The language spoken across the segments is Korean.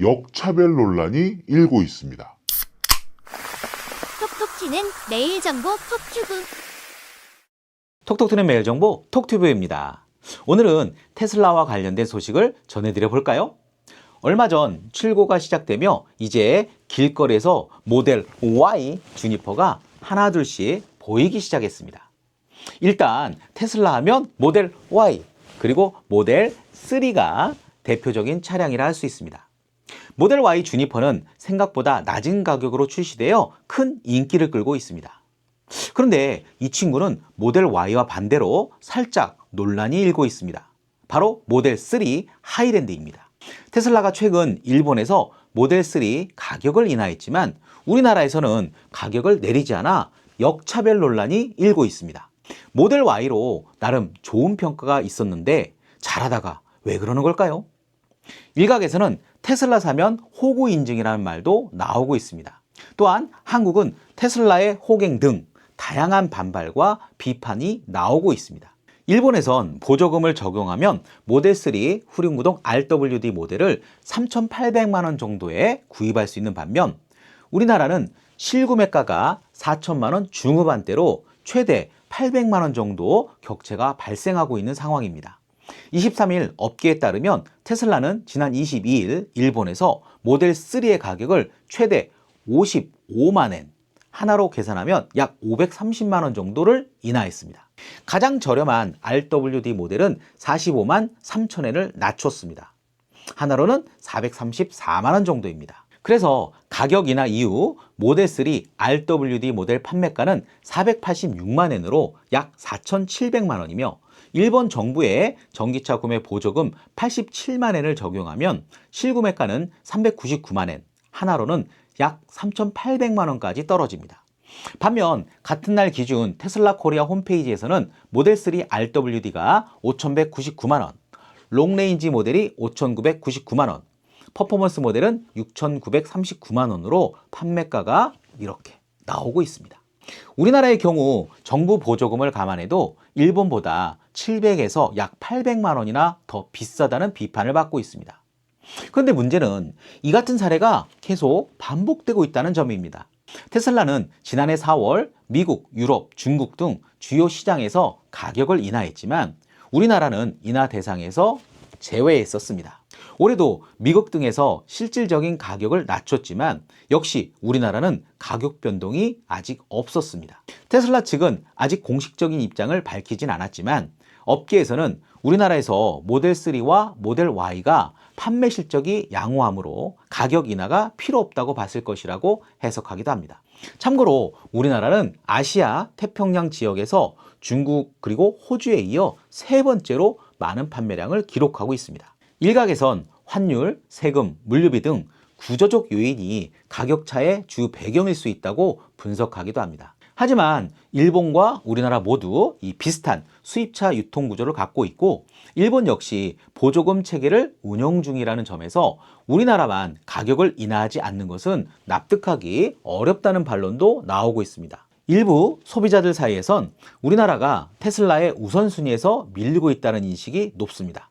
역차별 논란이 일고 있습니다. 톡톡 튀는 매일 정보 톡튜브. 톡톡 튀는 매일 정보 톡튜브입니다. 오늘은 테슬라와 관련된 소식을 전해드려 볼까요? 얼마 전 출고가 시작되며 이제 길거리에서 모델 Y 주니퍼가 하나둘씩 보이기 시작했습니다. 일단 테슬라 하면 모델 Y 그리고 모델 3가 대표적인 차량이라 할 수 있습니다. 모델 Y 주니퍼는 생각보다 낮은 가격으로 출시되어 큰 인기를 끌고 있습니다. 그런데 이 친구는 모델 Y와 반대로 살짝 논란이 일고 있습니다. 바로 모델 3 하이랜드입니다. 테슬라가 최근 일본에서 모델 3 가격을 인하했지만 우리나라에서는 가격을 내리지 않아 역차별 논란이 일고 있습니다. 모델 Y로 나름 좋은 평가가 있었는데 잘하다가 왜 그러는 걸까요? 일각에서는 테슬라 사면 호구 인증이라는 말도 나오고 있습니다. 또한 한국은 테슬라의 호갱 등 다양한 반발과 비판이 나오고 있습니다. 일본에선 보조금을 적용하면 모델 3 후륜구동 RWD 모델을 3,800만 원 정도에 구입할 수 있는 반면 우리나라는 실구매가가 4천만 원 중후반대로 최대 800만 원 정도 격차가 발생하고 있는 상황입니다. 23일 업계에 따르면 테슬라는 지난 22일 일본에서 모델 3의 가격을 최대 55만 엔, 하나로 계산하면 약 530만 원 정도를 인하했습니다. 가장 저렴한 RWD 모델은 45만 3천 엔을 낮췄습니다. 하나로는 434만 원 정도입니다. 그래서 가격 인하 이후 모델 3 RWD 모델 판매가는 486만 엔으로 약 4,700만 원이며 일본 정부의 전기차 구매 보조금 87만 엔을 적용하면 실구매가는 399만 엔, 하나로는 약 3,800만 원까지 떨어집니다. 반면 같은 날 기준 테슬라 코리아 홈페이지에서는 모델 3 RWD가 5,199만 원, 롱레인지 모델이 5,999만 원, 퍼포먼스 모델은 6,939만 원으로 판매가가 이렇게 나오고 있습니다. 우리나라의 경우 정부 보조금을 감안해도 일본보다 700에서 약 800만 원이나 더 비싸다는 비판을 받고 있습니다. 그런데 문제는 이 같은 사례가 계속 반복되고 있다는 점입니다. 테슬라는 지난해 4월 미국, 유럽, 중국 등 주요 시장에서 가격을 인하했지만 우리나라는 인하 대상에서 제외했었습니다. 올해도 미국 등에서 실질적인 가격을 낮췄지만 역시 우리나라는 가격 변동이 아직 없었습니다. 테슬라 측은 아직 공식적인 입장을 밝히진 않았지만 업계에서는 우리나라에서 모델 3와 모델 Y가 판매 실적이 양호하므로 가격 인하가 필요 없다고 봤을 것이라고 해석하기도 합니다. 참고로 우리나라는 아시아 태평양 지역에서 중국 그리고 호주에 이어 세 번째로 많은 판매량을 기록하고 있습니다. 일각에선 환율, 세금, 물류비 등 구조적 요인이 가격 차의 주 배경일 수 있다고 분석하기도 합니다. 하지만 일본과 우리나라 모두 이 비슷한 수입차 유통 구조를 갖고 있고 일본 역시 보조금 체계를 운영 중이라는 점에서 우리나라만 가격을 인하하지 않는 것은 납득하기 어렵다는 반론도 나오고 있습니다. 일부 소비자들 사이에선 우리나라가 테슬라의 우선순위에서 밀리고 있다는 인식이 높습니다.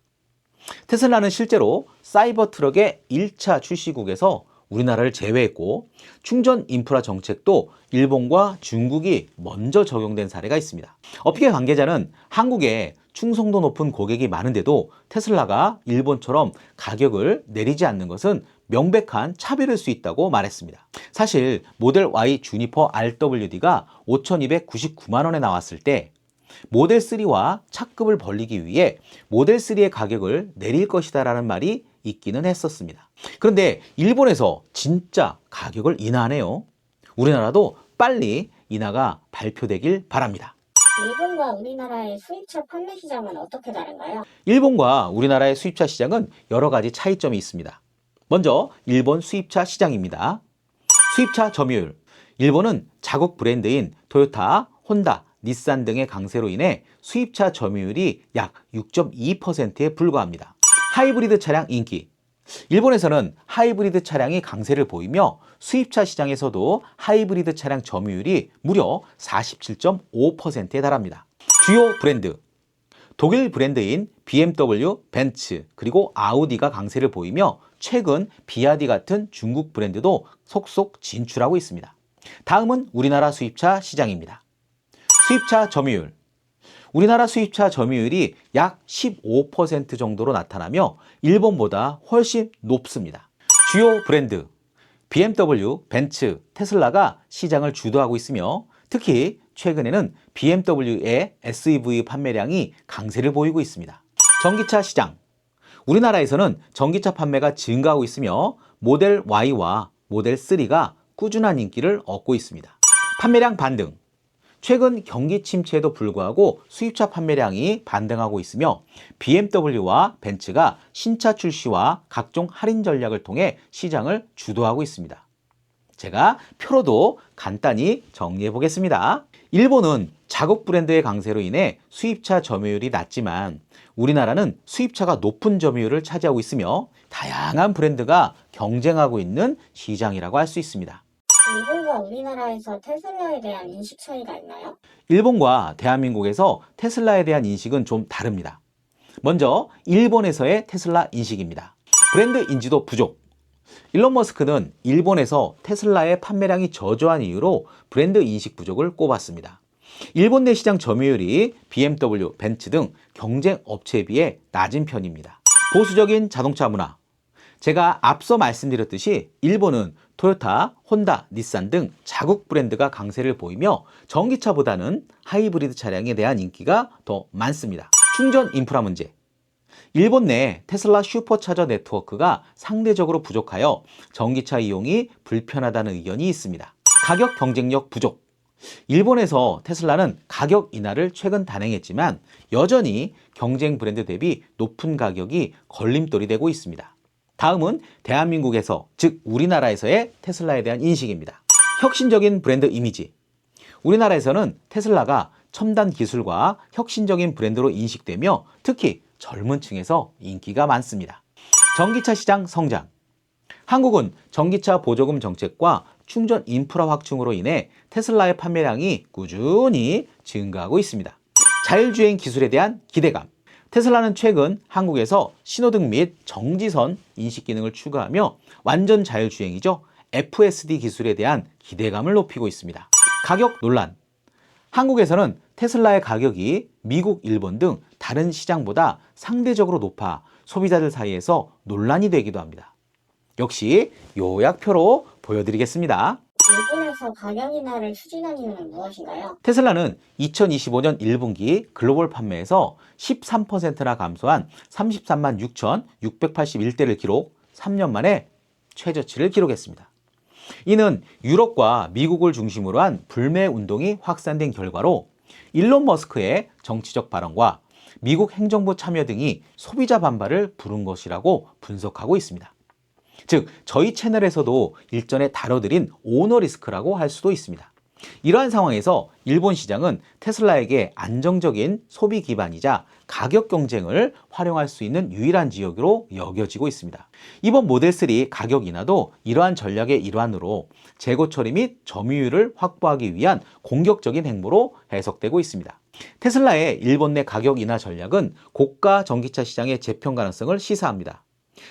테슬라는 실제로 사이버 트럭의 1차 출시국에서 우리나라를 제외했고 충전 인프라 정책도 일본과 중국이 먼저 적용된 사례가 있습니다. 업계 관계자는 한국에 충성도 높은 고객이 많은데도 테슬라가 일본처럼 가격을 내리지 않는 것은 명백한 차별일 수 있다고 말했습니다. 사실 모델 Y 주니퍼 RWD가 5,299만 원에 나왔을 때 모델 3와 차급을 벌리기 위해 모델 3의 가격을 내릴 것이다 라는 말이 있기는 했었습니다. 그런데 일본에서 진짜 가격을 인하하네요. 우리나라도 빨리 인하가 발표되길 바랍니다. 일본과 우리나라의 수입차 판매 시장은 어떻게 다른가요? 일본과 우리나라의 수입차 시장은 여러 가지 차이점이 있습니다. 먼저 일본 수입차 시장입니다. 수입차 점유율. 일본은 자국 브랜드인 토요타, 혼다, 닛산 등의 강세로 인해 수입차 점유율이 약 6.2%에 불과합니다. 하이브리드 차량 인기. 일본에서는 하이브리드 차량이 강세를 보이며 수입차 시장에서도 하이브리드 차량 점유율이 무려 47.5%에 달합니다. 주요 브랜드. 독일 브랜드인 BMW, 벤츠, 그리고 아우디가 강세를 보이며 최근 비아디 같은 중국 브랜드도 속속 진출하고 있습니다. 다음은 우리나라 수입차 시장입니다. 수입차 점유율. 우리나라 수입차 점유율이 약 15% 정도로 나타나며 일본보다 훨씬 높습니다. 주요 브랜드 BMW, 벤츠, 테슬라가 시장을 주도하고 있으며 특히 최근에는 BMW의 SUV 판매량이 강세를 보이고 있습니다. 전기차 시장. 우리나라에서는 전기차 판매가 증가하고 있으며 모델 Y와 모델 3가 꾸준한 인기를 얻고 있습니다. 판매량 반등. 최근 경기 침체에도 불구하고 수입차 판매량이 반등하고 있으며 BMW와 벤츠가 신차 출시와 각종 할인 전략을 통해 시장을 주도하고 있습니다. 제가 표로도 간단히 정리해 보겠습니다. 일본은 자국 브랜드의 강세로 인해 수입차 점유율이 낮지만 우리나라는 수입차가 높은 점유율을 차지하고 있으며 다양한 브랜드가 경쟁하고 있는 시장이라고 할 수 있습니다. 일본과 우리나라에서 테슬라에 대한 인식 차이가 있나요? 일본과 대한민국에서 테슬라에 대한 인식은 좀 다릅니다. 먼저 일본에서의 테슬라 인식입니다. 브랜드 인지도 부족. 일론 머스크는 일본에서 테슬라의 판매량이 저조한 이유로 브랜드 인식 부족을 꼽았습니다. 일본 내 시장 점유율이 BMW, 벤츠 등 경쟁 업체에 비해 낮은 편입니다. 보수적인 자동차 문화. 제가 앞서 말씀드렸듯이 일본은 토요타, 혼다, 닛산 등 자국 브랜드가 강세를 보이며 전기차보다는 하이브리드 차량에 대한 인기가 더 많습니다. 충전 인프라 문제. 일본 내 테슬라 슈퍼차저 네트워크가 상대적으로 부족하여 전기차 이용이 불편하다는 의견이 있습니다. 가격 경쟁력 부족. 일본에서 테슬라는 가격 인하를 최근 단행했지만 여전히 경쟁 브랜드 대비 높은 가격이 걸림돌이 되고 있습니다. 다음은 대한민국에서, 즉 우리나라에서의 테슬라에 대한 인식입니다. 혁신적인 브랜드 이미지. 우리나라에서는 테슬라가 첨단 기술과 혁신적인 브랜드로 인식되며 특히 젊은 층에서 인기가 많습니다. 전기차 시장 성장. 한국은 전기차 보조금 정책과 충전 인프라 확충으로 인해 테슬라의 판매량이 꾸준히 증가하고 있습니다. 자율주행 기술에 대한 기대감. 테슬라는 최근 한국에서 신호등 및 정지선 인식 기능을 추가하며 완전 자율주행이죠. FSD 기술에 대한 기대감을 높이고 있습니다. 가격 논란. 한국에서는 테슬라의 가격이 미국, 일본 등 다른 시장보다 상대적으로 높아 소비자들 사이에서 논란이 되기도 합니다. 역시 요약표로 보여드리겠습니다. 일본에서 가격 인하를 추진한 이유는 무엇인가요? 테슬라는 2025년 1분기 글로벌 판매에서 13%나 감소한 33만 6,681대를 기록, 3년 만에 최저치를 기록했습니다. 이는 유럽과 미국을 중심으로 한 불매 운동이 확산된 결과로 일론 머스크의 정치적 발언과 미국 행정부 참여 등이 소비자 반발을 부른 것이라고 분석하고 있습니다. 즉, 저희 채널에서도 일전에 다뤄드린 오너 리스크라고 할 수도 있습니다. 이러한 상황에서 일본 시장은 테슬라에게 안정적인 소비 기반이자 가격 경쟁을 활용할 수 있는 유일한 지역으로 여겨지고 있습니다. 이번 모델3 가격 인하도 이러한 전략의 일환으로 재고 처리 및 점유율을 확보하기 위한 공격적인 행보로 해석되고 있습니다. 테슬라의 일본 내 가격 인하 전략은 고가 전기차 시장의 재편 가능성을 시사합니다.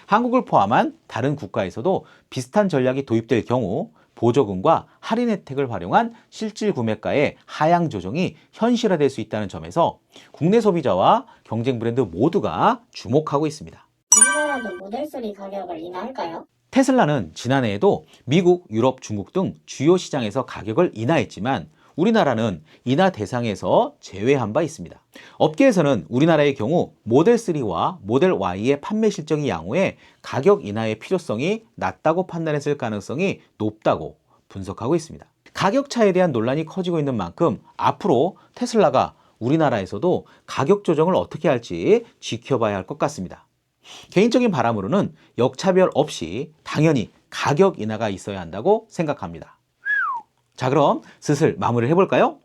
한국을 포함한 다른 국가에서도 비슷한 전략이 도입될 경우 보조금과 할인 혜택을 활용한 실질 구매가의 하향 조정이 현실화될 수 있다는 점에서 국내 소비자와 경쟁 브랜드 모두가 주목하고 있습니다. 우리나라도 모델3 가격을 인하할까요? 테슬라는 지난해에도 미국, 유럽, 중국 등 주요 시장에서 가격을 인하했지만 우리나라는 인하 대상에서 제외한 바 있습니다. 업계에서는 우리나라의 경우 모델3와 모델 Y의 판매 실적이 양호해 가격 인하의 필요성이 낮다고 판단했을 가능성이 높다고 분석하고 있습니다. 가격 차에 대한 논란이 커지고 있는 만큼 앞으로 테슬라가 우리나라에서도 가격 조정을 어떻게 할지 지켜봐야 할 것 같습니다. 개인적인 바람으로는 역차별 없이 당연히 가격 인하가 있어야 한다고 생각합니다. 자, 그럼 슬슬 마무리를 해볼까요?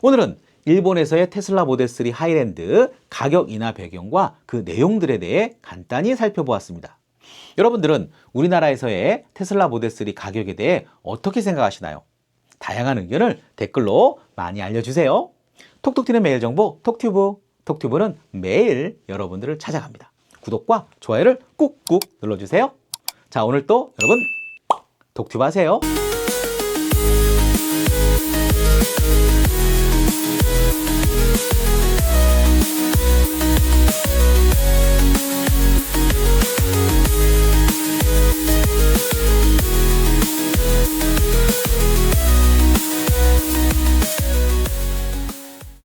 오늘은 일본에서의 테슬라 모델3 하이랜드 가격 인하 배경과 그 내용들에 대해 간단히 살펴보았습니다. 여러분들은 우리나라에서의 테슬라 모델3 가격에 대해 어떻게 생각하시나요? 다양한 의견을 댓글로 많이 알려주세요. 톡톡 튀는 매일 정보 톡튜브 톡튜브는 매일 여러분들을 찾아갑니다. 구독과 좋아요를 꾹꾹 눌러주세요. 자, 오늘 또 여러분 톡튜브 하세요.